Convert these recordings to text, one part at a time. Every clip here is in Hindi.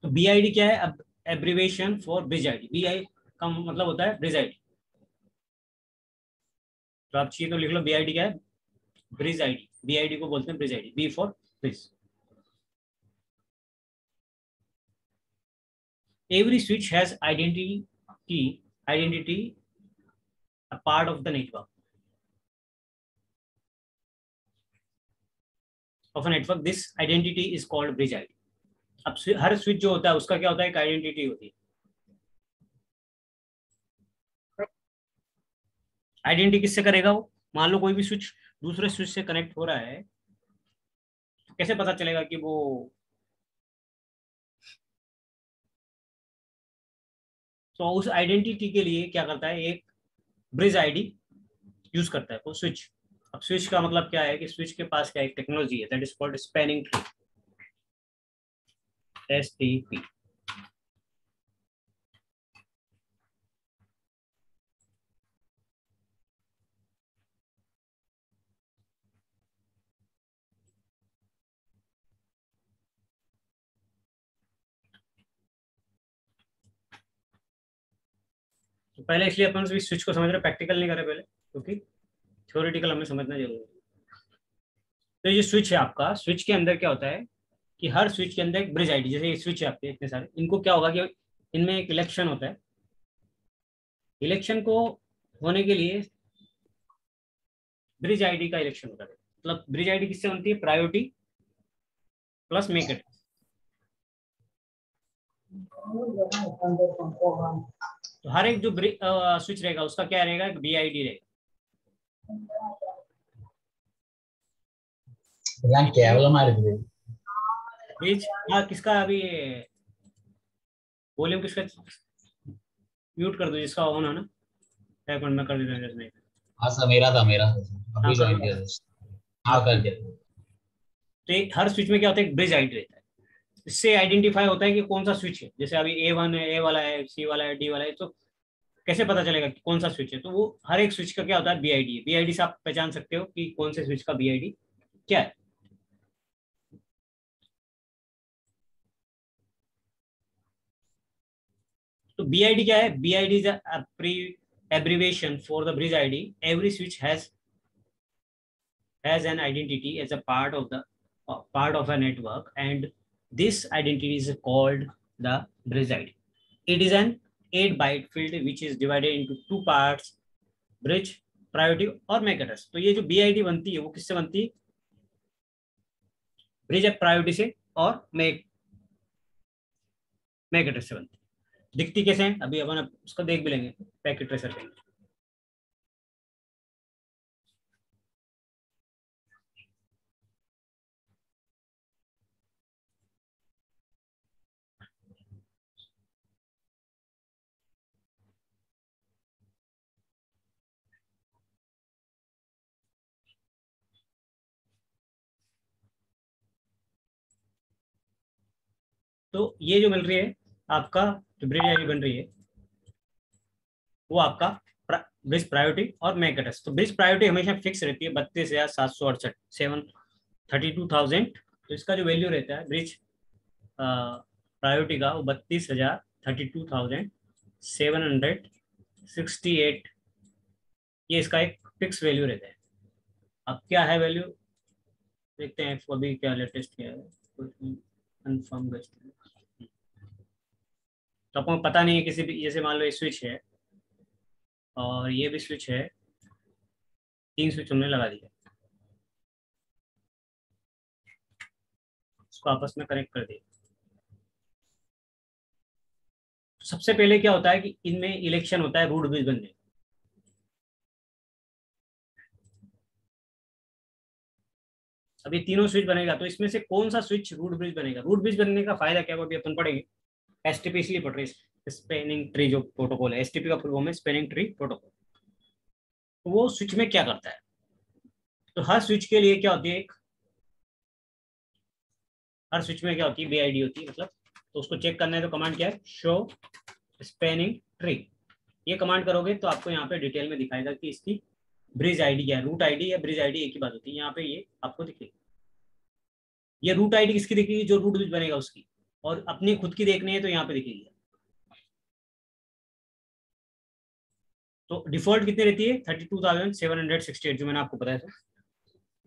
तो बी आई डी क्या है? अब abbreviation for bridge I D. B I का मतलब होता है ब्रिज आई डी। तो आप चाहिए तो लिख लो बी आई डी क्या है? Bridge I D. B I D को बोलते हैं bridge I D. B for bridge. Every switch has identity a part of the network of a network. This identity is called bridge ID. अब हर स्विच जो होता है उसका क्या होता है? एक आइडेंटिटी होती है। आइडेंटिटी किससे करेगा वो? मान लो कोई भी स्विच दूसरे स्विच से कनेक्ट हो रहा है, तो कैसे पता चलेगा कि वो तो उस आइडेंटिटी के लिए क्या करता है? एक ब्रिज आईडी यूज करता है वो स्विच। अब स्विच का मतलब क्या है कि स्विच के पास क्या एक टेक्नोलॉजी है, that is called spanning tree, STP। तो पहले इसलिए अपन स्विच को समझ रहे, प्रैक्टिकल नहीं कर रहे पहले, क्योंकि थ्योरेटिकल हमें समझना जरूरी है। तो ये स्विच है आपका, स्विच के अंदर क्या होता है कि हर स्विच के अंदर एक ब्रिज आईडी, जैसे ये स्विच है आपके इतने सारे, इनको क्या होगा कि इनमें एक इलेक्शन होता है। इलेक्शन को होने के लिए ब्रिज आईडी का इलेक्शन होता है। मतलब ब्रिज आईडी किससे बनती है? Priority plus make it. तो हर एक जो स्विच रहेगा उसका क्या रहेगा? एक बी आई डी रहेगा। ब्रिज किसका? अभी वॉल्यूम किसका म्यूट कर दो, जिसका ऑन है ना। एक मिनट में कर देता हूँ। हाँ सर, मेरा था अभी ज्वाइन किया। हाँ कर दिया। तो हर स्विच में क्या होता है? एक ब्रिज आईडी रहता है। इससे आइडेंटिफाई होता है कि कौन सा स्विच है। जैसे अभी A1 है, A वाला है, C वाला है, D वाला है, तो कैसे पता चलेगा कि कौन सा स्विच है? तो वो हर एक स्विच का क्या होता है? बी आई डी है। बी आई डी से आप पहचान सकते हो कि कौन से स्विच का बी आई डी क्या है। तो बी आई डी क्या है? B I D is abbreviation for the bridge ID. Every switch has an identity as a part of a network, and this identity is called the bridge ID. It is an 8-byte field which is divided into two parts: bridge, priority और MAC address। तो ये जो बी आई डी बनती है वो किससे बनती है? ब्रिज प्रायोरिटी से और मैक एड्रेस से बनती है। दिखती कैसे है अभी अपन उसका देख भी लेंगे पैकेट ट्रेसर के। तो ये जो मिल रही है आपका, जो ब्रिज आईडी बन रही है वो आपका ब्रिज प्रायोरिटी और मैक एड्रेस। तो ब्रिज प्रायोरिटी हमेशा फिक्स रहती है 32,768 32,000। तो इसका जो वैल्यू रहता है ब्रिज प्रायोरिटी का वो 32,768। ये इसका एक फिक्स वैल्यू रहता है। अब क्या है वैल्यू देखते हैं अभी क्या लेटेस्ट क्या है, कंफर्म। तो आपको पता नहीं है किसी भी, जैसे मान लो ये स्विच है और ये भी स्विच है, 3 स्विच हमने लगा दिया, इसको आपस में कनेक्ट कर दिया। तो सबसे पहले क्या होता है कि इनमें इलेक्शन होता है रूट ब्रिज बनने। अभी तीनों स्विच बनेगा तो इसमें से कौन सा स्विच रूट ब्रिज बनेगा? रूट ब्रिज बनने का फायदा क्या है वो अभी अपन पढ़ेंगे। एसटीपी इसलिए पढ़ रहे हैं, स्पेनिंग ट्री जो प्रोटोकॉल है, एसटीपी का फुल फॉर्म है स्पेनिंग ट्री प्रोटोकॉल। तो वो स्विच में क्या करता है? तो हर स्विच के लिए क्या होती है, हर स्विच में क्या होती है? बीआईडी होती है मतलब। तो उसको चेक करना है तो कमांड क्या है? Show spanning tree. ये कमांड करोगे तो आपको यहाँ पे डिटेल में दिखाएगा कि इसकी ब्रिज आईडी क्या है। रूट आईडी या ब्रिज आईडी एक ही बात होती है। यहाँ पे ये आपको दिखेगी। ये रूट आईडी किसकी दिखेगी? जो रूट ब्रिज बनेगा उसकी। और अपनी खुद की देखनी है तो यहाँ पे दिखेगी। तो डिफॉल्ट कितनी रहती है 32,768 जो मैंने आपको बताया था।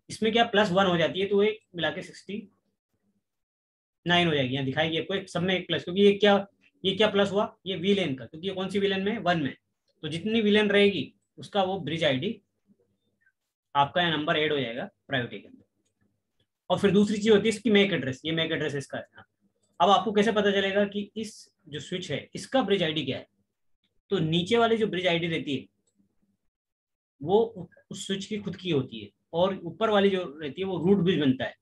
इसमें क्या +1 हो जाती है तो एक मिला के 69 हो जाएगी, यहाँ दिखाएगी आपको एक सब में एक प्लस, क्योंकि ये क्या प्लस हुआ, ये वी लेन का, क्योंकि ये कौन सी वी लेन में 1 में, तो जितनी वी लेन रहेगी उसका वो ब्रिज आईडी आपका यहाँ नंबर ऐड हो जाएगा प्रायोरिटी के अंदर। और फिर दूसरी चीज होती है इसकी मैक एड्रेस, ये मैक एड्रेस इसका है। अब आपको कैसे पता चलेगा कि इस जो स्विच है इसका ब्रिज आईडी क्या है, तो नीचे वाली जो ब्रिज आईडी रहती है वो उस स्विच की खुद की होती है, और ऊपर वाली जो रहती है वो रूट ब्रिज बनता है।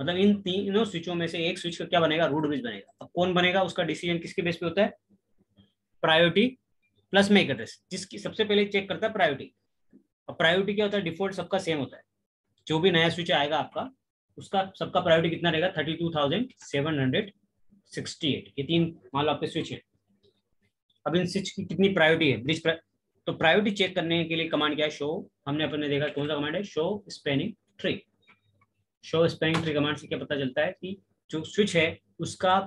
मतलब इन तीनों स्विचों में से एक स्विच का क्या बनेगा, रूट ब्रिज बनेगा। अब कौन बनेगा उसका डिसीजन किसके बेस पे होता है, प्रायोरिटी प्लस मैक एड्रेस, जिसकी सबसे पहले चेक करता है प्रायोरिटी। अब प्रायोरिटी क्या होता है, डिफॉल्ट सबका सेम होता है, जो भी नया स्विच आएगा आपका उसका सबका प्रायोरिटी कितना रहेगा 32,768। ये तीन मान लो आपके स्विच है। अब इन स्विच की कितनी प्रायोरिटी है ब्रिज तो प्रायोरिटी चेक करने के लिए कमांड क्या है, शो। हमने अपने देखा कौन सा कमांड है, show spanning tree. Show spanning tree command से क्या पता चलता है कि जो स्विच है उसका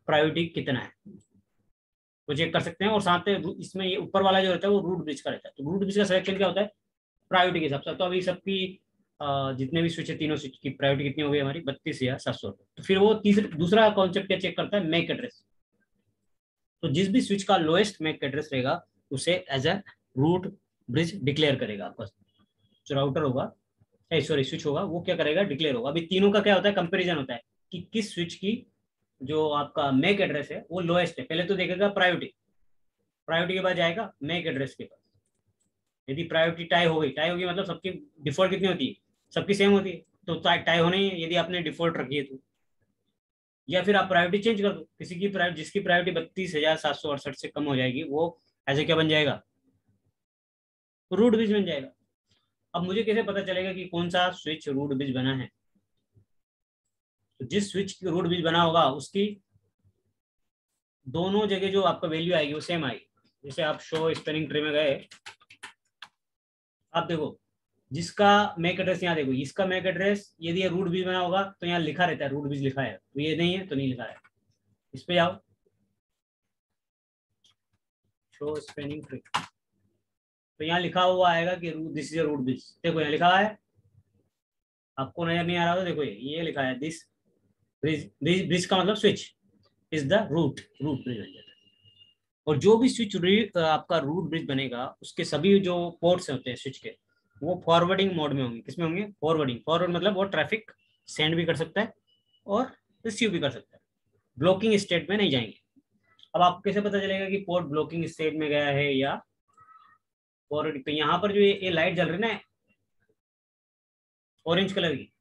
प्रायोरिटी कितना है, वो चेक कर सकते हैं। और साथ में इसमें ये ऊपर वाला जो रहता है वो रूट ब्रिज का रहता है, तो रूट ब्रिज का सिलेक्शन क्या होता है, प्रायोरिटी के हिसाब से। तो अभी सबकी जितने भी स्विच है तीनों स्विच की प्रायोरिटी कितनी हो गई हमारी 32,700। तो फिर वो दूसरा कॉन्सेप्ट क्या चेक करता है, मैक एड्रेस। तो जिस भी स्विच का लोएस्ट मैक एड्रेस रहेगा उसे as a root bridge declare करेगा आपका जो राउटर होगा, सॉरी स्विच होगा, वो क्या करेगा, डिक्लेयर होगा। अभी तीनों का क्या होता है, कंपेरिजन होता है कि किस स्विच की जो आपका मैक एड्रेस है वो लोएस्ट है। पहले तो देखेगा प्रायोरिटी, प्रायोरिटी के बाद जाएगा मैक एड्रेस के पास। यदि प्रायोरिटी टाई हो गई, टाई होगी मतलब सबकी डिफॉल्ट कितनी होती है, सबकी सेम होती है, तो टाई होनी है यदि आपने डिफॉल्ट रखी है तो। या फिर आप प्रायोरिटी चेंज कर दो, किसी की प्रायोरिटी जिसकी प्रायोरिटी 32,768 से कम हो जाएगी वो ऐसे क्या बन जाएगा, रूट ब्रिज बन जाएगा। अब मुझे कैसे पता चलेगा कि कौन सा स्विच रूट ब्रिज बना है, तो जिस स्विच की रूट ब्रिज बना होगा उसकी दोनों जगह जो आपका वैल्यू आएगी वो सेम आएगी। जैसे आप शो स्पेनिंग ट्री में गए, आप देखो जिसका मैक एड्रेस यहाँ देखो, इसका मैक एड्रेस यदि ये रूट ब्रिज बना होगा तो यहाँ लिखा रहता है रूट ब्रिज लिखा है, तो ये नहीं है तो नहीं लिखा है। इस पे जाओ, शो स्पेनिंग ट्री, तो यहाँ लिखा हुआ आएगा कि दिस इज रूट ब्रिज। देखो यहाँ लिखा है, आपको नजर नहीं आ रहा तो देखो ये लिखा है दिस ब्रिज, ब्रिज का मतलब switch is the root, root bridge बन जाता है। और जो भी स्विच आपका रूट ब्रिज बनेगा उसके सभी जो पोर्ट्स होते हैं स्विच के वो फॉरवर्डिंग मोड में होंगे। किसमें होंगे, फॉरवर्डिंग। फॉरवर्ड मतलब वो ट्रैफिक सेंड भी कर सकता है और रिसीव भी कर सकता है, ब्लॉकिंग स्टेट में नहीं जाएंगे। अब आपको कैसे पता चलेगा कि पोर्ट ब्लॉकिंग स्टेट में गया है या फॉरवर्ड, तो यहाँ पर जो ये लाइट जल रही है ना ऑरेंज कलर की,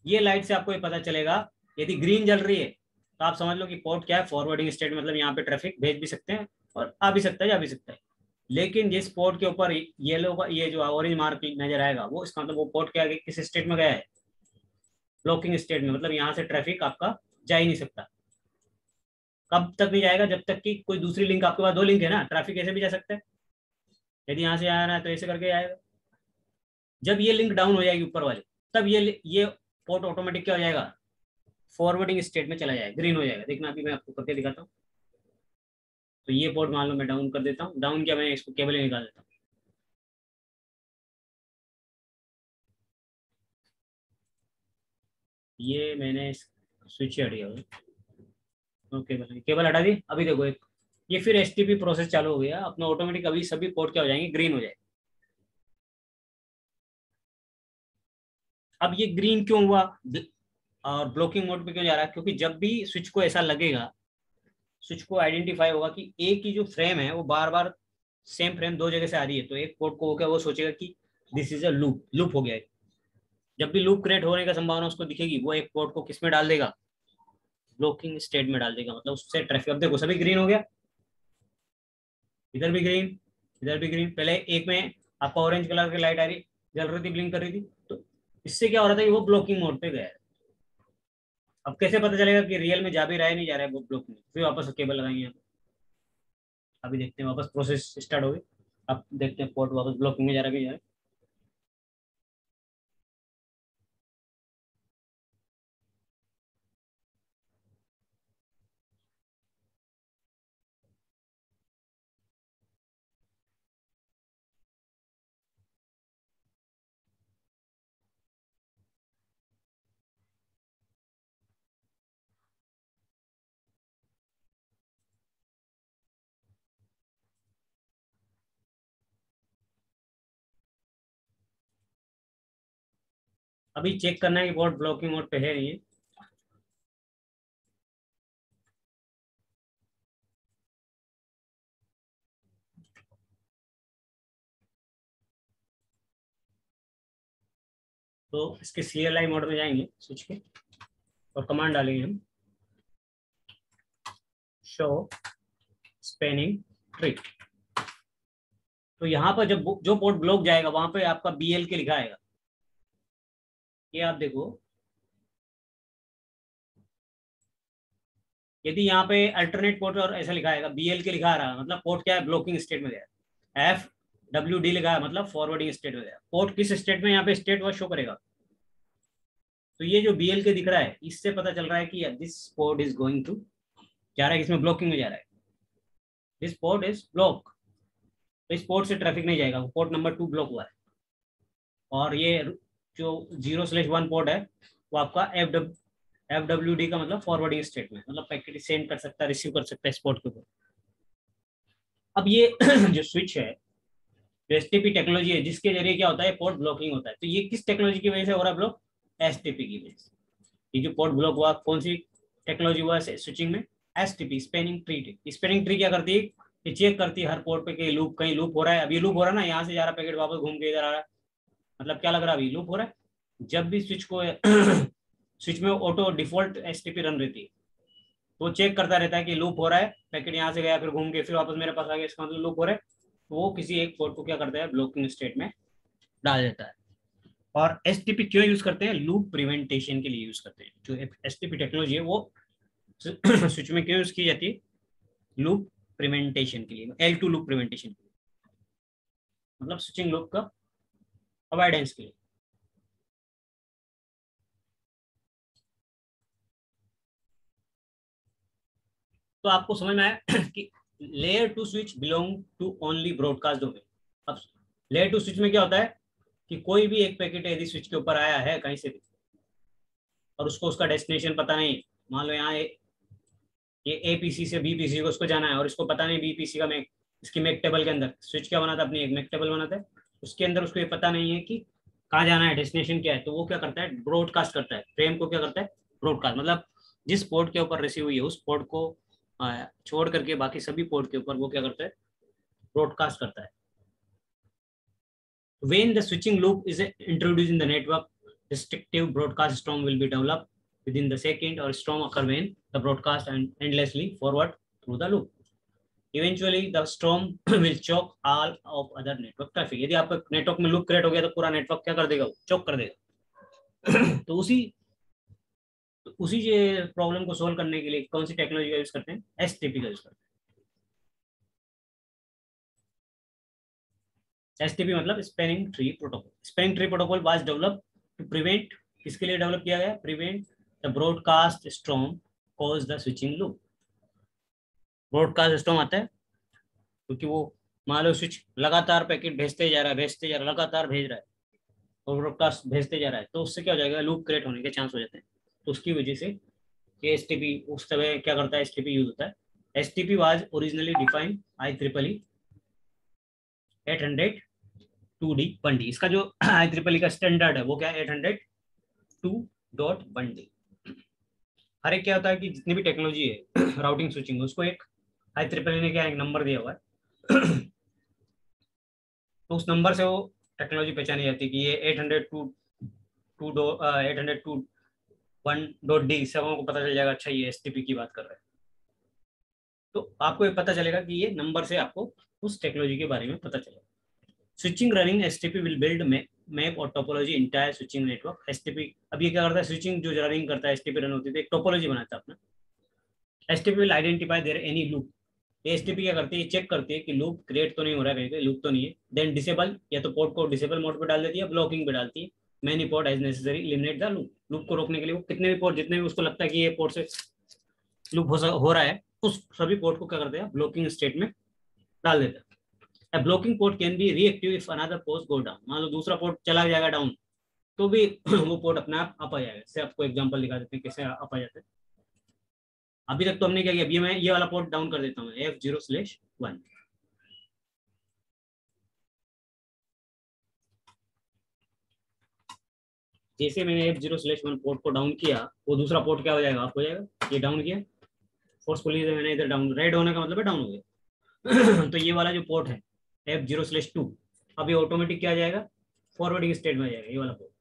ये लाइट से आपको ये पता चलेगा। यदि ग्रीन जल रही है तो आप समझ लो कि पोर्ट क्या है, फॉरवर्डिंग स्टेट, मतलब यहाँ पे ट्रैफिक भेज भी सकते हैं और आ भी सकता है, जा भी सकता है। लेकिन जिस पोर्ट के ऊपर येलो का ये जो ऑरेंज मार्क नजर आएगा वो इसका मतलब वो पोर्ट क्या है, किस स्टेट में गया है, ब्लॉकिंग स्टेट में, मतलब यहाँ से ट्रैफिक आपका जा ही नहीं सकता। कब तक नहीं जाएगा, जब तक कि कोई दूसरी लिंक, आपके पास दो लिंक है ना, ट्रैफिक ऐसे भी जा सकता है। यदि यहाँ से आना है तो ऐसे करके आएगा। जब ये लिंक डाउन हो जाएगी ऊपर वाली, तब ये पोर्ट ऑटोमेटिक क्या हो जाएगा, फॉरवर्डिंग स्टेट में चला जाएगा, ग्रीन हो जाएगा। देखना अभी मैं आपको करके दिखाता हूँ। तो ये पोर्ट मान लो मैं डाउन कर देता हूँ, डाउन क्या, मैं इसको केबल ही निकाल देता हूँ। ये मैंने स्विच हट गया, ओके केबल हटा दी। अभी देखो एक ये फिर एसटीपी प्रोसेस चालू हो गया अपना ऑटोमेटिक, अभी सभी पोर्ट क्या हो जाएंगे, ग्रीन हो जाए। अब ये ग्रीन क्यों हुआ और ब्लॉकिंग मोड पे क्यों जा रहा है, क्योंकि जब भी स्विच को ऐसा लगेगा, स्विच को आइडेंटिफाई होगा कि एक ही जो फ्रेम है वो बार बार सेम फ्रेम दो जगह से आ रही है, तो एक पोर्ट को क्या वो सोचेगा कि this is a loop, loop हो गया है। जब भी लूप क्रिएट होने का संभावना उसको दिखेगी वो एक पोर्ट को किस में डाल देगा, ब्लॉकिंग स्टेट में डाल देगा, मतलब उससे ट्रैफिक। अब देखो सभी ग्रीन हो गया, इधर भी ग्रीन, इधर भी ग्रीन। पहले एक में आपका ऑरेंज कलर की लाइट आ रही, जल रही थी, ब्लिंक कर रही थी, तो इससे क्या हो रहा था कि वो ब्लॉकिंग मोड पे गया है। अब कैसे पता चलेगा कि रियल में जा भी रहा है नहीं जा रहा है वो ब्लॉकिंग, फिर वापस केबल लगाएंगे। अभी देखते हैं वापस प्रोसेस स्टार्ट हो गई। अब देखते हैं पोर्ट वापस ब्लॉकिंग में जा रहा है कि जा रहा अभी चेक करना है कि पोर्ट ब्लॉकिंग मोड पे है नहीं है। तो इसके CLI मोड में जाएंगे स्विच के और कमांड डालेंगे हम शो स्पैनिंग ट्री। तो यहाँ पर जब जो पोर्ट ब्लॉक जाएगा वहां पे आपका BL के लिखा आएगा। ये आप देखो, यदि यहाँ पे अल्टरनेट पोर्ट और ऐसा लिखा आएगा, BL के लिखा आ रहा है मतलब पोर्ट क्या है, ब्लॉकिंग स्टेट में गया। FWD लिखा है मतलब फॉरवर्डिंग स्टेट में गया। पोर्ट किस स्टेट में, यहाँ पे स्टेट वह शो करेगा। तो ये जो BL के दिख रहा है इससे पता चल रहा है कि this port is going to, जा रहा है इसमें ब्लॉकिंग में जा रहा है, दिस पोर्ट इज ब्लॉक। तो इस पोर्ट से ट्रैफिक नहीं जाएगा, पोर्ट नंबर 2 ब्लॉक हुआ है। और ये जो 0/1 पोर्ट है वो आपका FWD का मतलब फॉरवर्डिंग स्टेट में, मतलब पैकेट सेंड कर सकता है, रिसीव कर सकता है इस पोर्ट के ऊपर। अब ये जो स्विच है, जो STP टेक्नोलॉजी है, जिसके जरिए क्या होता है, पोर्ट ब्लॉकिंग होता है। तो ये किस टेक्नोलॉजी की वजह से हो रहा है ब्लॉक, STP की वजह से। ये जो पोर्ट ब्लॉक हुआ कौन सी टेक्नोलॉजी हुआ स्विचिंग में, STP spanning tree. Spanning tree क्या करती है, ये चेक करती है हर पोर्ट पे कि लूप, कहीं लूप हो रहा है। अब ये लूप हो रहा है ना, यहाँ से जा रहा पैकेट वापस घूम के इधर आ रहा है, मतलब क्या लग रहा है अभी लूप हो रहा है। जब भी स्विच को स्विच में ऑटो डिफॉल्ट STP रन रहती है, तो चेक करता रहता है कि लूप हो रहा है, पैकेट यहाँ से गया फिर घूम के फिर वापस मेरे पास आ गया, इसका मतलब लूप हो रहा है। तो वो किसी एक पोर्ट को क्या करता है, ब्लॉकिंग स्टेट में डाल देता है। और STP क्यों यूज करते हैं, लूप प्रिवेंटेशन के लिए यूज करते हैं। जो STP टेक्नोलॉजी है वो स्विच में क्यों यूज की जाती है, लूप प्रिवेंटेशन के लिए, L2 लूप प्रिवेंटेशन के लिए, मतलब स्विचिंग लूप का अवॉइडेंस के लिए। तो आपको समझ में आया कि layer 2 switch belong to only broadcast domain. अब लेयर 2 स्विच में क्या होता है कि कोई भी एक पैकेट यदि स्विच के ऊपर आया है कहीं से भी और उसको उसका डेस्टिनेशन पता नहीं, मान लो यहाँ ये APC से BPC को उसको जाना है और इसको पता नहीं BPC का मैक, इसकी मैक टेबल के अंदर स्विच क्या बना था, अपनी एक मैक टेबल बनाता है, उसके अंदर उसको ये पता नहीं है कि कहाँ जाना है, डेस्टिनेशन क्या है। तो वो क्या करता है, ब्रॉडकास्ट करता है, फ्रेम को क्या करता है, ब्रॉडकास्ट, मतलब जिस पोर्ट के ऊपर रिसीव हुई है उस पोर्ट को छोड़ करके बाकी सभी पोर्ट के ऊपर वो क्या करता है, ब्रॉडकास्ट करता है। When the switching loop is introduced in the network, restrictive broadcast storm will be developed within the second, or storm occur when the broadcast and endlessly forward through the loop. Eventually, the storm will choke all of other network traffic. यदि आपका नेटवर्क में लूप क्रिएट हो गया तो पूरा नेटवर्क क्या कर देगा, चोक कर देगा। तो उसी प्रॉब्लम को सोल्व करने के लिए कौन सी टेक्नोलॉजी का यूज करते हैं, STP का यूज करते हैं। STP मतलब spanning tree protocol. Spanning tree protocol was develop to prevent, किसके लिए डेवलप किया गया, prevent the broadcast storm cause the switching loop. Broadcast storm आता है क्योंकि वो मान लो स्विच लगातार पैकेट भेजते जा रहा है, भेजते जा रहा है, लगातार भेज रहा है और ब्रॉडकास्ट भेजते जा रहा है, तो उससे क्या हो जाएगा, लूप क्रिएट होने के चांस हो जाते हैं। तो उसकी वजह से ये STP उस समय क्या करता है, STP यूज होता है। STP was originally defined IEEE 802.1D। इसका जो IEEE का स्टैंडर्ड है वो क्या है, 802.1D। हर एक क्या होता है कि जितनी भी टेक्नोलॉजी है राउटिंग स्विचिंग, उसको एक IEEE ने क्या एक नंबर दिया हुआ है। तो उस नंबर से वो टेक्नोलॉजी पहचानी जाती है कि ये 802.1D, सबको पता चल जाएगा अच्छा ये STP की बात कर रहा है। तो आपको ये पता चलेगा कि ये नंबर से आपको उस टेक्नोलॉजी के बारे में पता चलेगा। Switching running STP will build map और topology entire switching network. STP अब ये क्या करता है, स्विचिंग जो रनिंग करता है STP रन होती है, एक टोपोलॉजी बनाता है अपना। STP will identify there any loop. ये STP क्या करती है, चेक करती है कि लूप क्रिएट तो नहीं हो रहा है, कहीं लूप तो नहीं है। देन डिसेबल, या तो पोर्ट को डिसेबल मोड पे डाल देती है, ब्लॉकिंग पे डालती है। Many port as necessary eliminate the loop. Loop को रोकने के लिए वो कितने भी पोर्ट, जितने भी उसको लगता है कि ये पोर्ट से लूप हो रहा है, उस सभी पोर्ट को क्या करते हैं, ब्लॉकिंग स्टेट में डाल देता है। A blocking port can be reactive if another port go down। मान लो दूसरा पोर्ट चला जाएगा डाउन, तो भी वो पोर्ट अपने आप अप आ जाएगा। इससे आपको एग्जांपल दिखा देते हैं कैसे अप आ जाते हैं। अभी तक तो हमने क्या किया, अभी मैं ये वाला पोर्ट डाउन कर देता हूँ, F0/1। जैसे मैंने F0/1 पोर्ट को डाउन किया, वो दूसरा पोर्ट क्या हो जाएगा, आप हो जाएगा, ये डाउन किया फोर्सफुली, मैंने इधर डाउन, रेड होने का मतलब है डाउन हो गया। तो ये वाला जो पोर्ट है F0/2, अब ये ऑटोमेटिक क्या आ जाएगा, फॉरवर्डिंग स्टेट में आ जाएगा, ये वाला पोर्ट,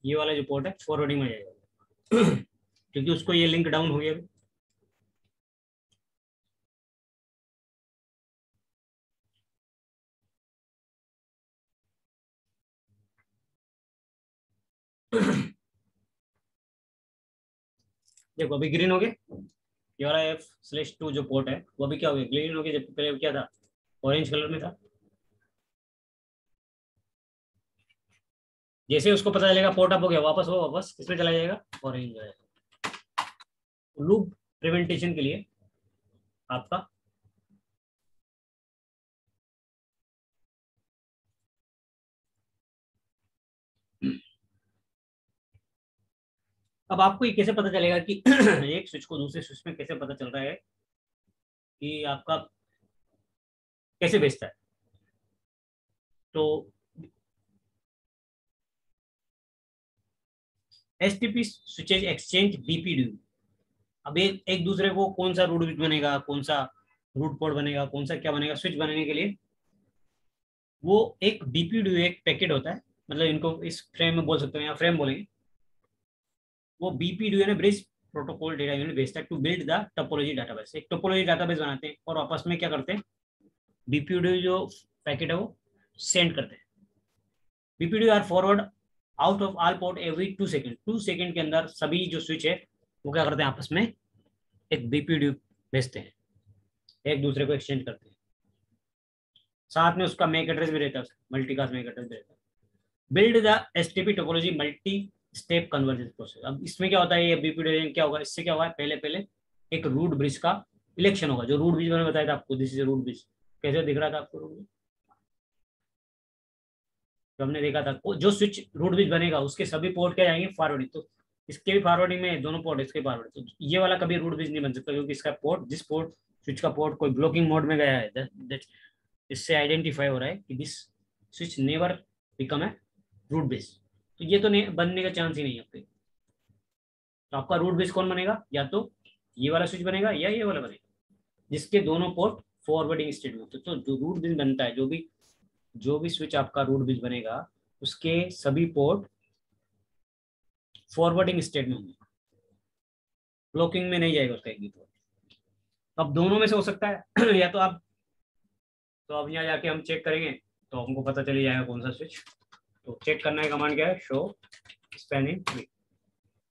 ये वाला जो पोर्ट है फॉरवर्डिंग में आ जाएगा। क्योंकि उसको ये लिंक डाउन हो गया अभी। देखो अभी ग्रीन हो गया, ये वाला F/2 जो पोर्ट है वो अभी क्या हो गया, ग्रीन हो गया, जब पहले क्या था, ऑरेंज कलर में था। जैसे उसको पता चलेगा पोर्ट अप हो गया, वापस वो वापस किसमें चला जाएगा, ऑरेंज हो जाएगा। लूप प्रिवेंटेशन के लिए आपका अब आपको ये कैसे पता चलेगा कि एक स्विच को दूसरे स्विच में कैसे पता चल रहा है कि आपका कैसे भेजता है, तो एसटीपी स्विचेज एक्सचेंज बीपीडीयू। अब एक दूसरे को कौन सा रूट स्विच बनेगा, कौन सा रूट पोर्ट बनेगा, कौन सा क्या बनेगा स्विच बनाने के लिए, वो एक बीपीडीयू एक पैकेट होता है, मतलब इनको इस फ्रेम में बोल सकते हैं या फ्रेम बोलेंगे। वो बीपीडीयू ने ब्रिज प्रोटोकॉल डेटा यूनिट भेजता है to build the topology database. एक टोपोलॉजी डाटाबेस बनाते हैं और आपस में क्या करते हैं, बीपीडीयू जो पैकेट है वो सेंड करते हैं। BPDU are forward out of all port every 2 second. 2 second के अंदर सभी जो स्विच है वो क्या करते हैं, आपस में एक बीपीडीयू भेजते हैं, एक दूसरे को एक्सचेंज करते हैं। साथ में उसका मैक एड्रेस भी रहता है, मल्टीकास्ट मैक एड्रेस भी रहता है। Build the STP topology multi step convergence process. अब इसमें क्या होता है, ये बीपीडीयू क्या होगा, इससे क्या होगा, पहले पहले एक रूट ब्रिज का इलेक्शन होगा। जो रूट ब्रिज मैंने बताया था आपको, दिस इज रूट ब्रिज, कैसे दिख रहा था आपको रूट ब्रिज, जो हमने देखा था, जो स्विच रूट ब्रिज बनेगा उसके सभी पोर्ट क्या जाएंगे, फॉरवर्डिंग। तो इसके भी फॉरवर्डिंग में दोनों पोर्ट, इसके फॉरवर्ड, तो ये वाला कभी रूट ब्रिज नहीं बन सकता, क्योंकि इसका पोर्ट, जिस पोर्ट स्विच का पोर्ट कोई ब्लॉकिंग मोड में गया है, इससे आइडेंटिफाई हो रहा है कि this switch never become a root bridge. तो ये तो नहीं बनने का चांस ही नहीं है आपके। तो आपका रूट ब्रिज कौन बनेगा, या तो ये वाला स्विच बनेगा या ये वाला बनेगा, जिसके दोनों पोर्ट फॉरवर्डिंग स्टेट में होते। तो जो रूट ब्रिज बनता है, जो भी स्विच आपका रूट ब्रिज बनेगा, उसके सभी पोर्ट फॉरवर्डिंग स्टेट में होंगे, ब्लॉकिंग में नहीं जाएगा उसका एक भी पोर्ट। अब दोनों में से हो सकता है या तो आप, तो अब यहाँ जाके हम चेक करेंगे तो हमको पता चली जाएगा कौन सा स्विच। तो चेक करने का कमांड क्या है, शो स्पैनिंग ट्री।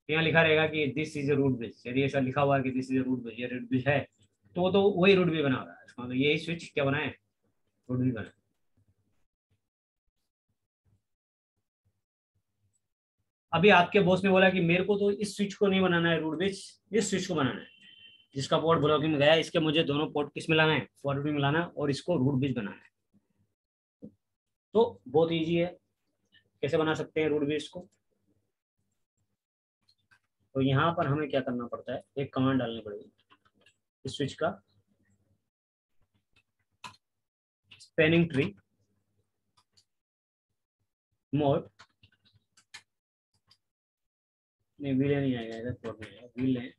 यहाँ लिखा रहेगा कि this is a root bridge. यदि ऐसा लिखा हुआ है कि this is a root bridge, ये रूट ब्रिज है, तो वही रूट ब्रिज बना रहा है, इसका मतलब यही स्विच क्या बना है, रूट ब्रिज बना। अभी आपके बॉस ने बोला कि मेरे को तो इस स्विच को नहीं बनाना है रूट ब्रिज, इस स्विच को बनाना है, जिसका पोर्ट ब्लॉकिंग में गया है, इसके मुझे दोनों पोर्ट किस में लाना है, फॉरवर्ड में मिलाना है, और इसको रूट ब्रिज बनाना है। तो बहुत ईजी है, कैसे बना सकते हैं रूट ब्रिज को। तो यहाँ पर हमें क्या करना पड़ता है, एक कमांड डालनी पड़ेगी, इस स्विच का स्पैनिंग ट्री मोड, नहीं व्हील नहीं आएगा इधर, पोर्ट में आएगा, व्हील है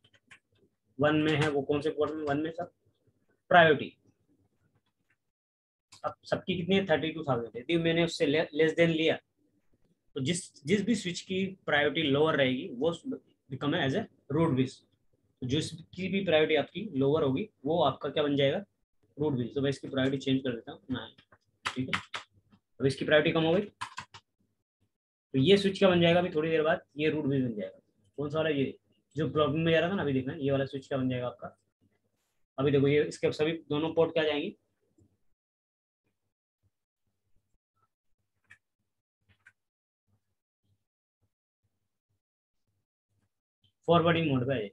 1 में है, वो कौन से पोर्ट में, 1 में सब प्रायोरिटी। अब सबकी कितनी है, 32,000 है, यदि मैंने उससे लेस देन लिया, तो जिस जिस भी स्विच की प्रायोरिटी लोअर रहेगी वो become as a root bridge. तो जिसकी भी प्रायोरिटी आपकी लोअर होगी वो आपका क्या बन जाएगा, रूट ब्रिज। तो मैं इसकी प्रायोरिटी चेंज कर देता हूँ ना, ठीक है। अब इसकी प्रायोरिटी कम हो गई, तो ये स्विच क्या बन जाएगा, अभी थोड़ी देर बाद ये रूट ब्रिज बन जाएगा। कौन सा वाला, ये जो ब्लॉकिंग में जा रहा था ना, अभी देखना ये वाला स्विच क्या बन जाएगा आपका। अभी देखो ये इसके सभी दोनों पोर्ट क्या जाएंगे, फॉरवर्डिंग मोड पे आ जाएगी।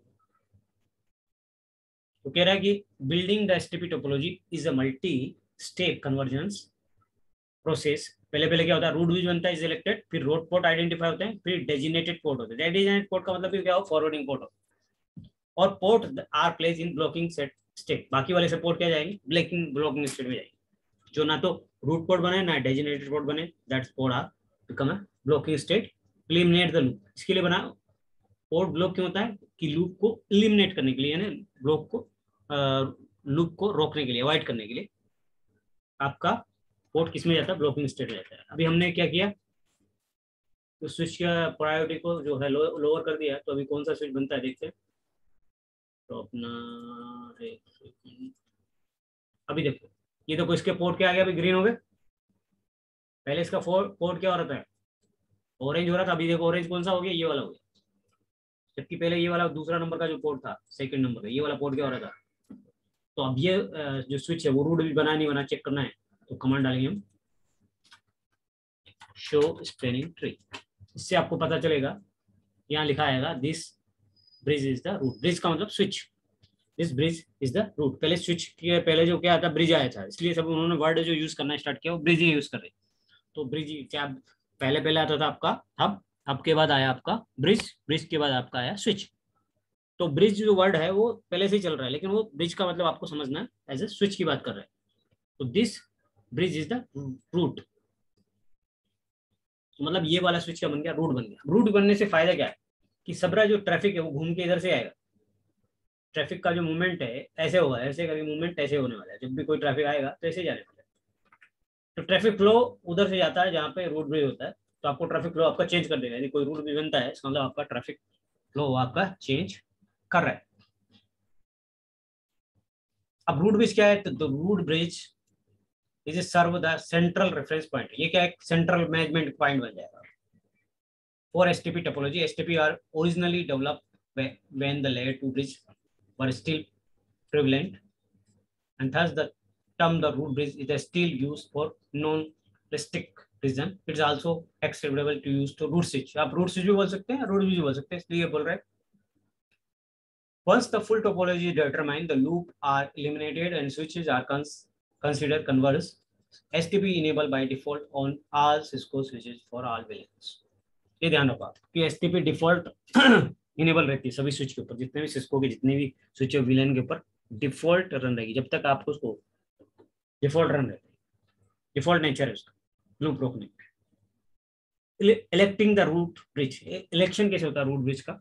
तो कह रहा है कि building the STP topology is a multi step convergence process. पहले पहले क्या होता है, रूट ब्रिज बनता है, सिलेक्टेड, फिर रोड पोर्ट आइडेंटिफाई होते हैं, फिर डेजिनेटेड पोर्ट होते हैं। डेजिनेटेड पोर्ट का मतलब भी क्या हो, फॉरवर्डिंग पोर्ट हो, और port are place in blocking set state. बाकी वाले से पोर्ट क्या जाएंगे, ब्लॉकिंग स्टेट में जाएंगे, जो ना तो रूट पोर्ट बने ना डेजिग्नेटेड पोर्ट बने, that's port are become a blocking state, eliminate the loop. इसके लिए बना पोर्ट ब्लॉक क्यों होता है कि लूप को एलिमिनेट करने के लिए, यानी ब्लॉक को लूप को रोकने के लिए, अवॉइड करने के लिए आपका पोर्ट किस में जाता है, ब्लॉकिंग स्टेट में जाता है। अभी हमने क्या किया, तो स्विच का प्रायोरिटी को जो है लोअर कर दिया, तो अभी कौन सा स्विच बनता है देखते हैं। तो अपना अभी देखो, ये देखो इसके पोर्ट क्या आ गया, अभी ग्रीन हो गए। पहले इसका पोर्ट क्या हो रहा था, ऑरेंज हो रहा था, अभी देखो ऑरेंज कौन सा हो गया, ये वाला हो गया। जबकि पहले ये वाला दूसरा नंबर का जो पोर्ट था, सेकंड नंबर का, ये वाला पोर्ट क्या हो रहा था। तो अब ये जो स्विच है वो रूट भी बना नहीं बना चेक करना है, तो कमांड डालेंगे हम शो स्पैनिंग ट्री। इससे आपको पता चलेगा, यहाँ लिखा आएगा this bridge is the root. Bridge का मतलब switch, this bridge is the root. पहले स्विच के पहले जो क्या था, ब्रिज आया था, इसलिए सब उन्होंने वर्ड जो यूज करना स्टार्ट किया वो ब्रिज ही यूज कर रहे। तो ब्रिज क्या पहले पहले आता था आपका अब के बाद आया आपका ब्रिज, ब्रिज के बाद आपका आया स्विच। तो ब्रिज जो वर्ड है वो पहले से ही चल रहा है, लेकिन वो ब्रिज का मतलब आपको समझना है एज ए स्विच की बात कर रहे हैं। तो this bridge is the root, तो मतलब ये वाला स्विच क्या बन गया, रूट बन गया। रूट बनने से फायदा क्या है कि सबरा जो ट्रैफिक है वो घूम के इधर से आएगा। ट्रैफिक का जो मूवमेंट है ऐसे होगा, ऐसे कभी मूवमेंट ऐसे होने वाला है, जब भी कोई ट्रैफिक आएगा तो ऐसे जाने वाला है। तो ट्रैफिक फ्लो उधर से जाता है जहाँ पे रूट ब्रिज होता है, तो आपको ट्रैफिक फ्लो आपका चेंज कर देगा। यदि कोई रूट ब्रिज बनता है इसका मतलब आपका ट्रैफिक फ्लो आपका चेंज कर रहा है। अब रूट ब्रिज क्या है, तो root bridge is serve the central reference point. ये क्या है, सेंट्रल मैनेजमेंट पॉइंट बन जाएगा for STP topology. STP are originally developed when the layer 2 bridge were still prevalent, and thus the term the root bridge is still used for non-restrict reason. It is also acceptable to use to root switch। आप root switch भी बोल सकते हैं, root भी बोल सकते हैं, इसलिए बोल रहे हैं। Once the full topology is determined, the loop are eliminated and switches are considered converged. STP enabled by default on all Cisco switches for all VLANs। ये ध्यान रखो आप कि एसटीपी डिफॉल्ट इनेबल रहती है सभी स्विच के ऊपर, जितने भी सिस्को के जितने भी स्विच है विलन के ऊपर डिफॉल्ट रन रहेगी, जब तक आप उसको डिफॉल्ट रन रहते हैं, डिफॉल्ट नेचर है उसका लूप रोकने। Electing the root bridge, election कैसे होता है रूट ब्रिज का,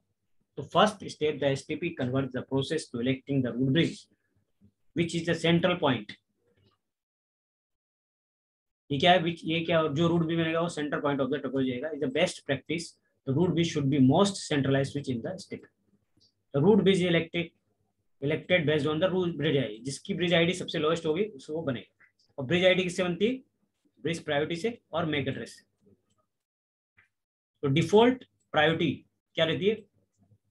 तो first step the STP convert the process to electing the root bridge which is the central point. ये क्या है, ये क्या जो रूट भी बनेगा वो centre point of the topology जाएगा। Is the best practice, the root bridge should be most centralised switch in the step. The root bridge elected based on the root bridge ID, जिसकी ब्रिज आईडी सबसे लोएस्ट होगी उसको वो बनेगा। और ब्रिज आईडी किससे बनती है, ब्रिज प्रायोरिटी से और मैक एड्रेस से। तो डिफॉल्ट प्रायोरिटी क्या रहती है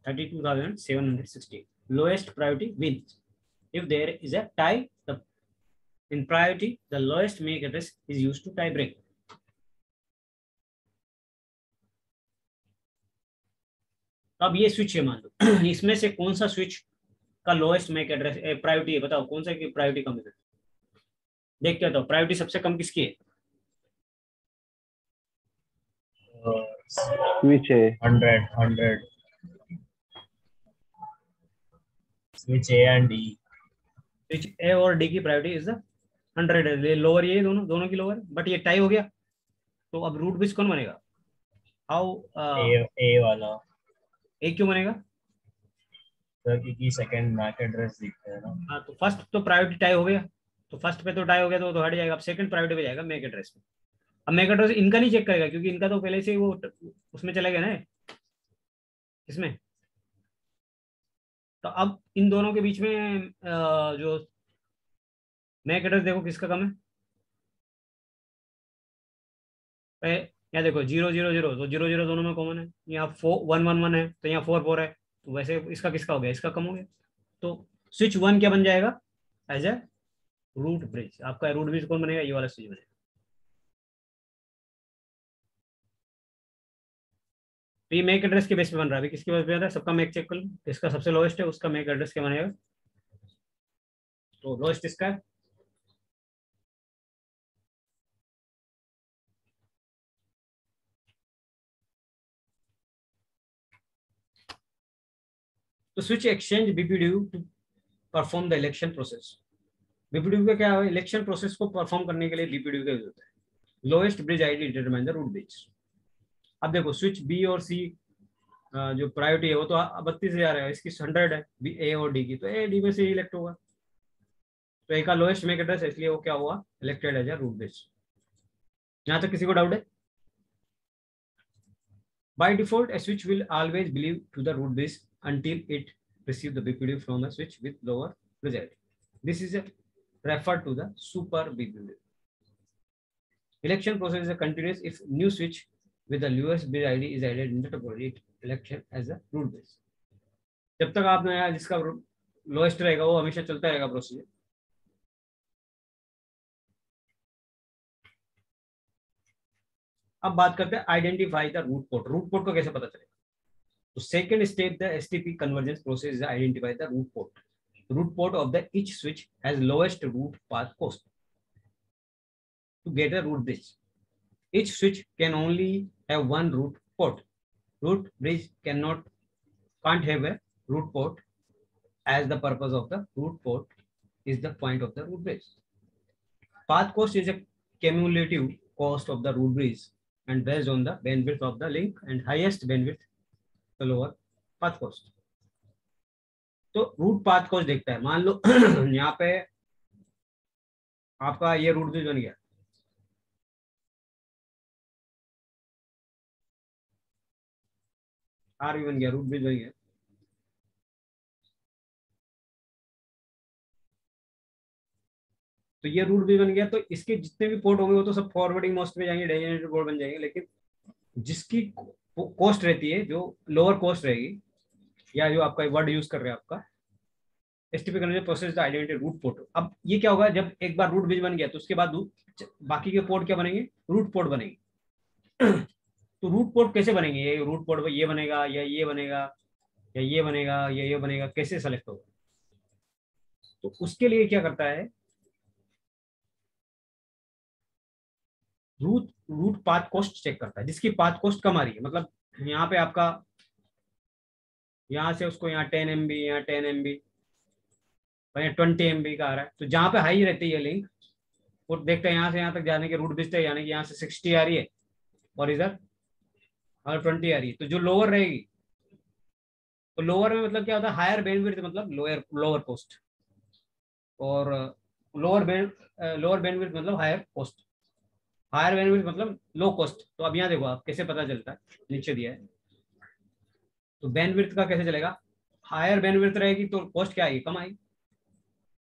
32,760, lowest priority wins. If there is a tie in priority the lowest MAC address is used to tie break। तो अब ये स्विच है मान लो इसमें से कौन सा स्विच का लोएस्ट मैक एड्रेस प्रायोरिटी है, बताओ कौन सा की प्रायोरिटी कम है। देखते हो तो प्रायोरिटी सबसे कम किसकी है, स्विच है 100 switch A and D. Switch ए और डी की प्रायोरिटी इज 100 है, लोअर ये दोनों दोनों की लोअर, बट ये टाई हो गया। तो अब रूट ब्रिज कौन बनेगा, हाउ ए वाला ए क्यों बनेगा, सर क्योंकि सेकंड मैक एड्रेस दिखता है ना। हाँ तो फर्स्ट तो प्रायोरिटी टाई हो गया, तो फर्स्ट पे तो टाई हो गया तो हट जाएगा। अब सेकंड प्रायोरिटी पे जाएगा मैक एड्रेस पे। अब मैक एड्रेस इनका नहीं चेक करेगा क्योंकि इनका तो पहले से ही वो उसमें चला गया ना, इसमें। तो अब इन दोनों के बीच में जो मैक एड्रेस देखो किसका कम है, यहाँ देखो 000, तो 0 0 दोनों में कॉमन है। यहाँ 4 1 1 1 है, तो यहाँ 4 4 है, तो वैसे इसका किसका हो गया, इसका कम हो गया। तो स्विच 1 क्या बन जाएगा एज ए रूट ब्रिज। आपका रूट ब्रिज कौन बनेगा, ये वाला स्विच बनेगा। तो ये मैक एड्रेस के बेस पे बन रहा है, अभी किसके बेस पे बन रहा है, सबका मैक चेक कर लो, इसका सबसे लोएस्ट है उसका मैक एड्रेस क्या बनेगा, तो लोएस्ट इसका है। तो switch exchange BPDU to perform the election process। BPDU का क्या है, इलेक्शन प्रोसेस को परफॉर्म करने के लिए बीपीडीयू का यूज होता है। Lowest bridge ID determine the root bridge. अब देखो स्विच बी और सी जो प्रायोरिटी है वो तो 32,000 है, इसकी 100 है बी ए और डी की, तो ए डी में से इलेक्ट होगा। तो ए का लोएस्ट मैक एड्रेस है, इसलिए वो क्या हुआ, elected as a root bridge. यहाँ तक किसी को डाउट है? By default, a switch will always believe to the root bridge until it receives the BPD from a switch with lower result. This is referred to the super BPD. Election process is a continuous if new switch with the lowest bridge ID is added in the topology election as a root bridge. जब तक आप नया जिसका लोएस्ट रहेगा वो हमेशा चलता रहेगा प्रोसीजर। अब बात करते हैं identify the root port. Root port को कैसे पता चलेगा? तो second step the STP convergence process is identify the root port. Root port of the each switch has lowest root path cost to get a root bridge. Each switch can only have one root port. Root bridge can't have a root port as the purpose of the root port is the point of the root bridge. Path cost is a cumulative cost of the root bridge and based on the bandwidth of the link and highest bandwidth the lower path cost. तो रूट पाथ कॉस्ट देखता है। मान लो यहाँ पे आपका ये रूट ब्रिज बन गया, आर भी बन गया, रूट ब्रिज बन गया। तो ये रूट ब्रिज बन गया, तो इसके जितने भी पोर्ट होंगे वो तो सब फॉरवर्डिंग मोस्ट में जाएंगे, डेजिग्नेटेड पोर्ट बन जाएंगे। लेकिन जिसकी कॉस्ट रहती है, जो लोअर कॉस्ट रहेगी, या जो आपका वर्ड यूज कर रहे हैं आपका STP conversion process identity root port. अब ये क्या होगा, जब एक बार रूट ब्रिज बन गया तो उसके बाद बाकी के पोर्ट क्या बनेंगे, रूट पोर्ट बनेंगे। तो रूट पोर्ट कैसे बनेंगे, ये रूट पोर्ट ये बनेगा या ये बनेगा या ये बनेगा या ये बनेगा, कैसे सेलेक्ट होगा? तो उसके लिए क्या करता है, रूट पाथ कॉस्ट चेक करता है। जिसकी पाथ कॉस्ट कम आ रही है, मतलब यहाँ पे आपका यहाँ से उसको यहाँ 10 MB, यहाँ 10 MB, 20 MB का आ रहा है, तो जहाँ पे हाई रहती है लिंक वो देखते हैं यहाँ से यहाँ तक जाने के रूट ब्रिज, यानी कि यहाँ से 60 आ रही है और इधर और 20 आ रही है। तो जो लोअर रहेगी, तो लोअर में मतलब क्या होता है, हायर बैंडविड्थ मतलब लोअर कॉस्ट, और लोअर बैंडविड्थ मतलब हायर कॉस्ट, हायर बैंडविड्थ मतलब लो कॉस्ट। तो अब यहाँ देखो आप कैसे पता चलता है, नीचे दिया है। तो बैंडविड्थ का कैसे चलेगा, हायर बैंडविड्थ रहेगी तो कॉस्ट क्या आएगी, कम आएगी,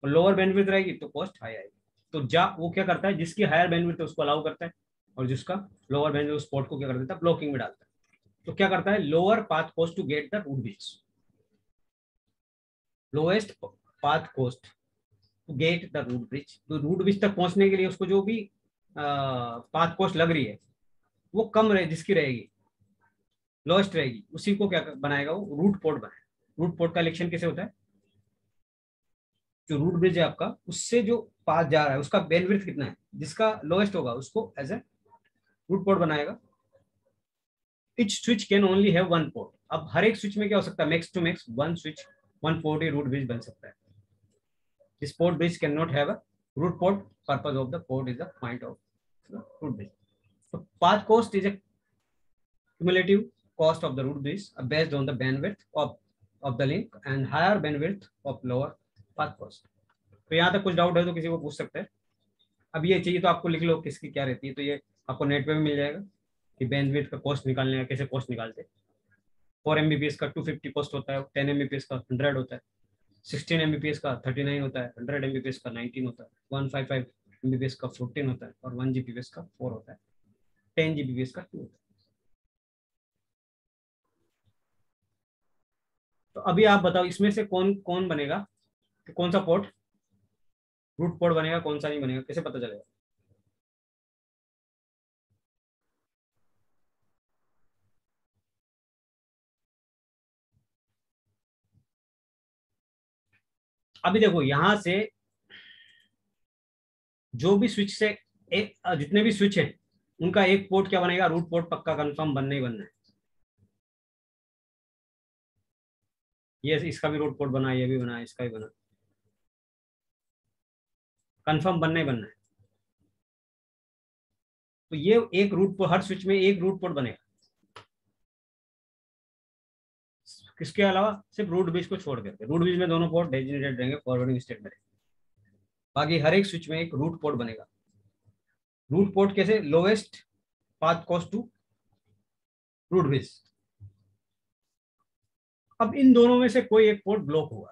और लोअर बैंडविड्थ रहेगी तो कॉस्ट हाई आएगी। तो वो क्या करता है, जिसकी हायर बैंडविड्थ है उसको अलाउ करता है, और जिसका लोअर बैंडविड्थ उस पोर्ट को क्या कर देता है, ब्लॉकिंग में डालता है। तो क्या करता है, lower path cost to get the root bridge, lowest path cost to get the root bridge. तो रूट ब्रिज तक पहुंचने के लिए उसको जो भी पाथ कॉस्ट लग रही है वो कम रहे, जिसकी रहेगी लोएस्ट रहेगी, उसी को क्या बनाएगा, वो रूट पोर्ट बनाएगा। रूट पोर्ट का इलेक्शन कैसे होता है, जो रूट ब्रिज है आपका उससे जो पास जा रहा है उसका बैंडविड्थ कितना है, जिसका लोएस्ट होगा उसको एज ए रूट पोर्ट बनाएगा। Each switch can only have one port. अब हर एक स्विच में क्या हो सकता है, max to max one switch one port ही रूट ब्रिज बन सकता है। This port bridge cannot have a root port. Purpose of the port is the point of the root bridge. So path cost is a cumulative cost of the root bridge based on the bandwidth of the link and higher bandwidth of lower path cost. तो यहाँ तक कुछ डाउट है तो किसी को पूछ सकते हैं। अब ये चाहिए तो आपको लिख लो किसकी क्या रहती है, तो ये आपको नेट पे भी मिल जाएगा कि बैंडविड्थ का कॉस्ट निकालने का कैसे कॉस्ट निकालते हैं। 4 MBPS का 250 कॉस्ट होता है, 10 MBPS का 100 होता है, 16 MBPS का 39 होता है, 100 MBPS का 19 होता है, 155 MBPS का 14 होता है, और 1 Gbps का 4 होता है, 10 Gbps का 2 होता है। तो अभी आप बताओ इसमें से कौन कौन बनेगा, कौन सा पोर्ट रूट पोर्ट बनेगा, कौन सा नहीं बनेगा, कैसे पता चलेगा? अभी देखो यहां से जो भी स्विच से जितने भी स्विच हैं उनका एक पोर्ट क्या बनेगा, रूट पोर्ट पक्का कंफर्म बनना ही बनना है। ये इसका भी रूट पोर्ट बना, ये भी बना, इसका भी बना। कंफर्म बनना ही बनना है। तो ये एक रूट पोर्ट, हर स्विच में एक रूट पोर्ट बनेगा, किसके अलावा, सिर्फ रूट बीच को छोड़ करके। रूट बीच में दोनों पोर्ट डेजिग्नेटेड रहेंगे, फॉरवर्डिंग स्टेट में रहेंगे। बाकी हर एक स्विच में एक रूट पोर्ट बनेगा। रूट पोर्ट कैसे, lowest path cost to root bridge. अब इन दोनों में से कोई एक पोर्ट ब्लॉक होगा,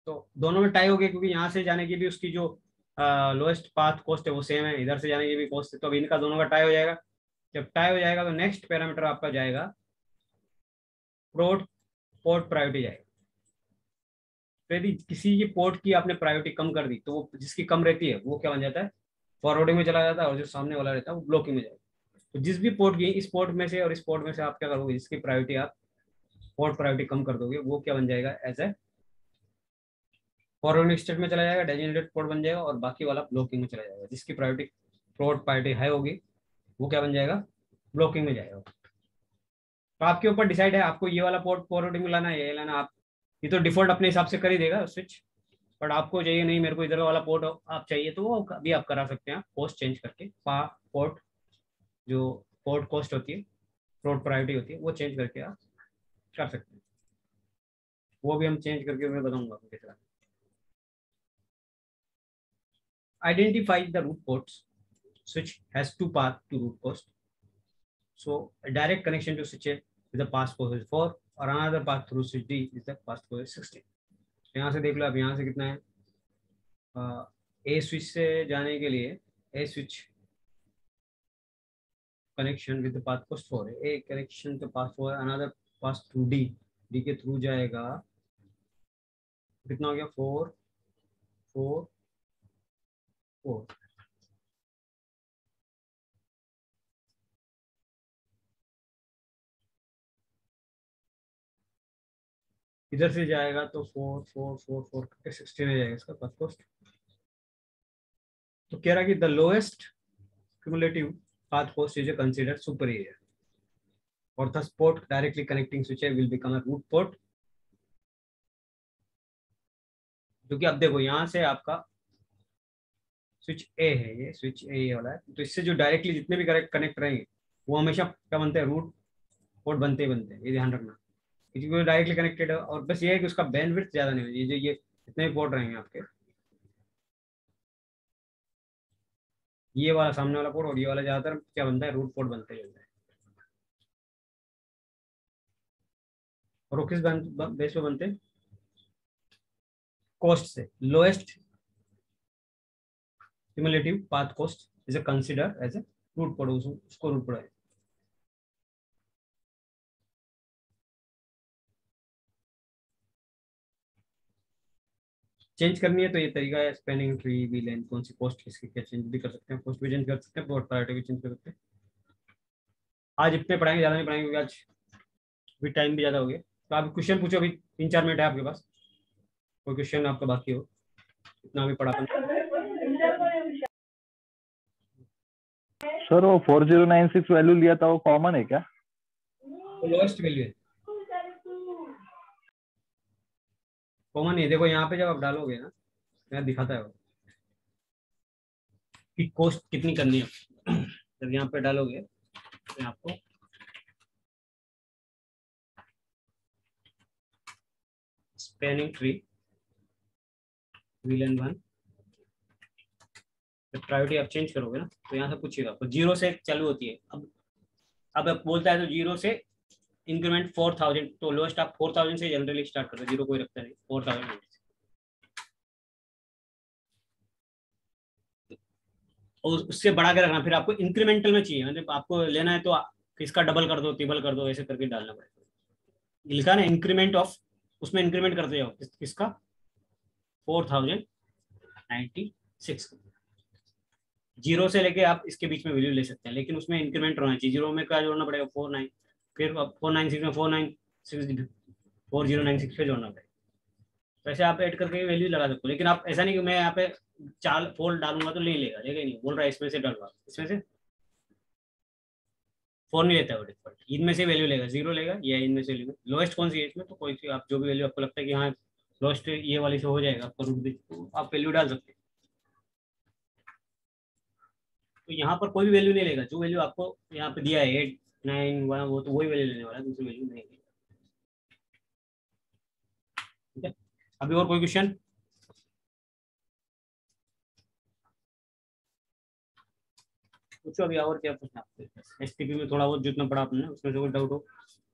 तो दोनों में टाई हो गया, क्योंकि यहाँ से जाने की भी उसकी जो लोएस्ट पाथ कॉस्ट है वो सेम है, इधर से जाने की भी कॉस्ट है, तो अब इनका दोनों का टाई हो जाएगा। जब टाई हो जाएगा तो नेक्स्ट पैरामीटर आपका जाएगा पोर्ट प्रायोरिटी जाएगा। तो यदि किसी की पोर्ट की आपने प्रायोरिटी कम कर दी तो वो जिसकी कम रहती है वो क्या बन जाता है, फॉरवर्डिंग में चला जाता है, और जो सामने वाला रहता है वो ब्लॉकिंग में जाएगा। तो जिस भी पोर्ट की, इस पोर्ट में से और इस पोर्ट में से आप क्या करोगे, जिसकी प्रायोरिटी आप पोर्ट प्रायोरिटी कम कर दोगे वो क्या बन जाएगा, एज ए फॉरवर्डिंग स्टेट में चला जाएगा, डेजिग्नेटेड पोर्ट बन जाएगा, और बाकी वाला ब्लॉकिंग में चला जाएगा। जिसकी प्रायोरिटी पोर्ट प्रायोरिटी हाई होगी वो क्या बन जाएगा, ब्लॉकिंग में जाएगा। तो आपके ऊपर डिसाइड है आपको ये वाला पोर्ट फॉरवर्डिंग में लाना है, ये लाना। आप ये तो डिफॉल्ट अपने हिसाब से कर ही देगा स्विच, बट आपको चाहिए नहीं, मेरे को इधर वाला पोर्ट आप चाहिए तो वो भी आप करा सकते हैं, पोस्ट चेंज करके। पोर्ट जो पोर्ट कॉस्ट होती है, पोर्ट प्रायोरिटी होती है, वो चेंज करके आप कर सकते हैं। वो भी हम चेंज करके मैं बताऊंगा आपको किस तरह। Identify the root ports, switch has two path to root post, so a direct connection to switch A with the path code is 4 और another path through switch D is the path code is 16। यहाँ से देख लो, अब यहाँ से कितना है, ए स्विच से जाने के लिए A switch connection with path cost 4 है, ए कनेक्शन तो पाथ 4 है, another path through D, D के थ्रू जाएगा, कितना हो गया 4 4 4। इधर से जाएगा तो 4 4 4 4 करके 16 हो जाएगा इसका पाथ कोस्ट। तो कह रहा कि the lowest cumulative path cost is considered superior, or thus port directly connecting switch will become a root port। क्योंकि अब देखो यहाँ से आपका स्विच ए है, ये स्विच ए वाला है, तो इससे जो डायरेक्टली जितने भी कनेक्ट रहेंगे वो हमेशा क्या बनते हैं, रूट पोर्ट बनते ही बनते हैं, ये ध्यान रखना। क्योंकि वो डायरेक्टली कनेक्टेड है, और बस ये है कि उसका बैंडविड्थ ज्यादा नहीं होगी, ये जितने भी पोर्ट रहेंगे आपके, ये वाला सामने वाला पोर्ट और ये वाला ज्यादातर क्या बनता है, रूट पोर्ट बनते ही बनता है। और वो किस बेस पे बनते हैं, कॉस्ट से। Lowest cumulative path cost is a consider as a root port, उसको रूट पोर्ट है। चेंज करनी है तो ये तरीका है, स्पैनिंग ट्री भी लेंथ, कौन सी पोस्ट किसकी क्या चेंज भी कर सकते हैं, पोस्ट भी चेंज कर सकते हैं, पोर्ट प्रायोरिटी भी चेंज कर सकते हैं। आज इतने पढ़ाएंगे, ज़्यादा नहीं पढ़ाएंगे क्योंकि आज भी टाइम भी ज़्यादा हो गया। तो आप क्वेश्चन पूछो, अभी 3-4 मिनट है आपके पास, कोई क्वेश्चन आपका बाकी हो, इतना भी पढ़ा। सर वो 4096 वैल्यू लिया था वो कॉमन है क्या? तो लोएस्ट वैल्यू है, कॉमन है। देखो यहाँ पे जब आप डालोगे ना, यहाँ दिखाता है वो कि कॉस्ट कितनी करनी है। जब यहाँ पे डालोगे तो आपको स्पैनिंग ट्री VLAN 1, जब प्रायोरिटी आप चेंज करोगे ना तो यहाँ से पूछिएगा आपको, 0 से चालू होती है। अब बोलता है तो 0 से इंक्रीमेंट 4000, तो लोएस्ट आप 4000 से जनरली स्टार्ट करते हैं, 0 कोई रखता नहीं, 4000 और उससे बढ़ा के रखना। फिर आपको इंक्रीमेंटल में चाहिए, मतलब आपको लेना है तो इसका डबल कर दो, ट्रिपल कर दो, ऐसे करके डालना पड़ेगा। लिखा ना इंक्रीमेंट ऑफ, उसमें इंक्रीमेंट करते जाओ, किसका 4096। 0 से लेके आप इसके बीच में वैल्यू ले सकते हैं, लेकिन उसमें इंक्रीमेंट होना चाहिए। 0 में क्या जोड़ना पड़ेगा 49, फिर 496 में 496 4096 पे जोड़ना पड़ेगा। वैसे आप ऐड करके वैल्यू लगा सकते हो, लेकिन आप ऐसा नहीं कि मैं यहाँ पे 4 डालूंगा तो ले लेगा, लेगा नहीं, बोल रहा है इसमें से डलवा, इसमें से 4 नहीं लेता है वो डिफॉल्ट, इनमें से वैल्यू लेगा, 0 लेगा या इनमें से लेगा। लोएस्ट कौन सी है इसमें, तो कोई सी आप जो भी वैल्यू आपको लगता है कि हाँ लोएस्ट ये वाली से हो जाएगा आपका रूट भी, तो आप वैल्यू डाल सकते हैं। तो यहाँ पर कोई भी वैल्यू नहीं लेगा, जो वैल्यू आपको यहाँ पे दिया है 8 9 1, वो तो वही वैल्यू लेने वाला है, दूसरी वैल्यू नहीं लेगा। ठीक है, अभी और कोई क्वेश्चन? पूछो अभी, और क्या पूछना आपको एसटीपी में, थोड़ा बहुत जितना पढ़ा आपने उसमें से कोई डाउट हो,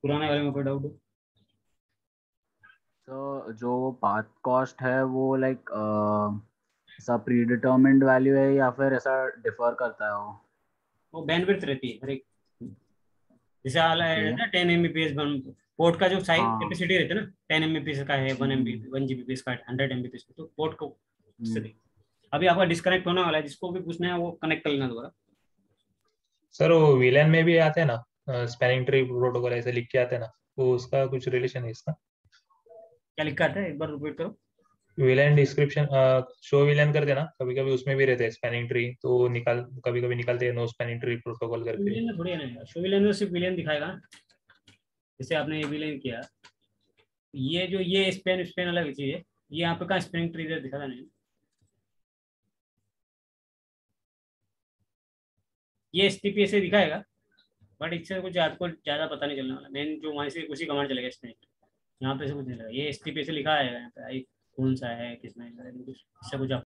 पुराने वाले में कोई डाउट हो? तो जो पाथ कॉस्ट है वो लाइक ऐसा प्री डिटर्मिन्ड वैल्यू है या फिर ऐसा डिफर करता है वो बैंडविड्थ रहती है हर एक, जैसे आला है Okay. ना 10 एमबीपीएस पोर्ट का जो साइज हाँ। कैपेसिटी रहती है ना, 10 एमबीपीएस का है, 1 जीबीपीएस का है, 100 एमबीपीएस का, तो पोर्ट को अभी आपका डिस्कनेक्ट होने वाला है, जिसको भी पूछना है वो कनेक्ट कर लेना दोबारा। सर वो वीलैन में भी आते हैं ना स्पैनिंग ट्री प्रोटोकॉल ऐसे लिख के आते हैं ना, वो उसका कुछ रिलेशन है इसका? क्या लिखा है एक बार रिपीट करो। वीलैन डिस्क्रिप्शन शो वीलैन कर देना, कभी कभी उसमें भी रहते हैं स्पैनिंग ट्री, तो निकाल कभी कभी निकालते हैं नो स्पैनिंग ट्री प्रोटोकॉल करके। विलेन में थोड़ी है ना, शो विलेन में सिर्फ विलेन दिखाएगा ना, जैसे आपने ये विलेन किया, ये जो ये स्पेन स्पेन अलग चीज है, ये यहाँ पे कहाँ स्पेनिंग ट्री दिखाता नहीं, ये एसटीपी से दिखाएगा, बट इससे कुछ आपको ज्यादा पता नहीं चलने वाला, मेन जो वहाँ से उसी कमांड चलेगा स्पेनिंग, यहाँ पे से कुछ नहीं लगा, ये एसटीपी से लिखा है यहाँ पे, कौन सा है किसमें, इससे कुछ